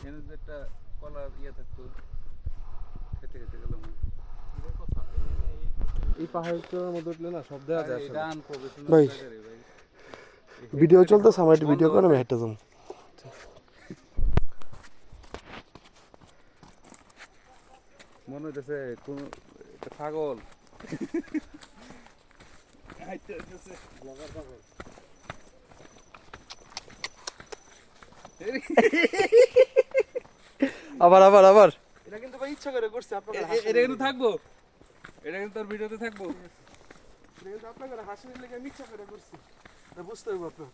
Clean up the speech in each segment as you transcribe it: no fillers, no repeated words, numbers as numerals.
এনে যে একটা কলার ইয়ে থাকতো খেতে খেতে গেলাম এই পাহাড়টার মধ্যে উঠলে না সব দেওয়া যায় আসলে। ডান প্রফেশনাল ভাই। জায়গা রে ভাই ভিডিও চলতেছে, আমার একটু ভিডিও করে আমি হেঁটে যাবো। মনে হইতেছে কোন একটা ছাগল হাইতে হইতেছে ব্লগার ছাগল আবার আবার আবার এটা কিন্তু ভাই ইচ্ছা করে করছে আপনাদের এটা কিন্তু থাকবো এটা কিন্তু তোর ভিডিওতে থাকবো এটা কিন্তু আপনাদের হাসির লেগে আমি ইচ্ছা করে করছি। এটা বুঝতে হবে আপনার।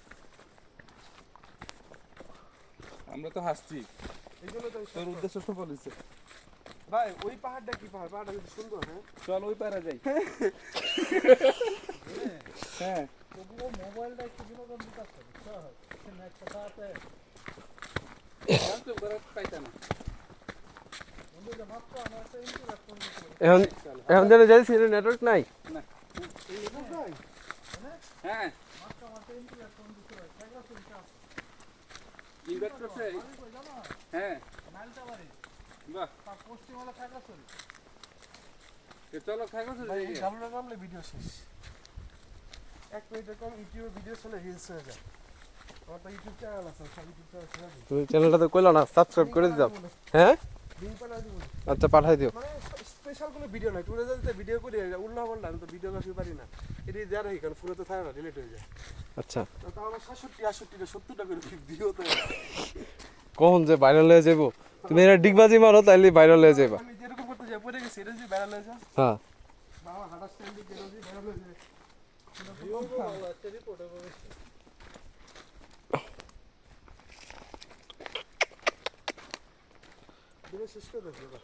আমরা তো হাসছি এই জন্য তো তোর উদ্দেশ্য সফল হয়েছে ভাই ওই পাহাড়টা কি পাহাড়? পাহাড়টা কিন্তু সুন্দর। হ্যাঁ চল ওই পারা যাই হ্যাঁ মোবাইলটা একটু বিনোদন দিতে আসছে নেটটা তাতে তো করা পাইতা না মাত্র আমার একটা ইন্টারনেট ফোন দিতে এখন এখন যেন যাইছি নেটওয়ার্ক নাই। না ভাই হ্যাঁ মাত্র আমার একটা ইন্টারনেট ফোন দিতে হয় টাকা শুনতে ইনভাইট করছে হ্যাঁ মাইলটা বাড়ি বাহ তার পশ্চিমওয়ালা টাকা চলে চলো থাকো তো ভাই গালুরা নামলে ভিডিও শেষ। 1 মিনিটের কম ইউটিউবে ভিডিও চলে রিলস হয়ে যায়। আমার তো ইউটিউব চ্যানেল আছে, সব ইউটিউব চ্যানেল ছেড়ে দিই। তুমি চ্যানেলটা তো কইলো না, সাবস্ক্রাইব করে দিও। হ্যাঁ লিংক পাঠিয়ে দিব। আচ্ছা পাঠাই দিও। মানে স্পেশাল কোনো ভিডিও নাই, টুরে যদি ভিডিও করি উল্লাহ পাল্লা আমি তো ভিডিও করতে পারি না। এটি দেওয়া রাখি কারণ পুরো তো থাকে না, ডিলিট হয়ে যায়। আচ্ছা তো আমার 67 70টা করে ভিডিও তো কখন যে ভাইরাল হয়ে যাবো, তুমি এটা ডিগবাজি মারো তাইলে ভাইরাল হয়ে যাবা। আমি যেরকম করতে যাই পড়ে গেছি এটা যদি ভাইরাল হয়ে যায় হ্যাঁ বাবা হাঁটার স্টাইল দিয়ে যদি ভাইরাল হয়ে যায় শেষ করে দেখো।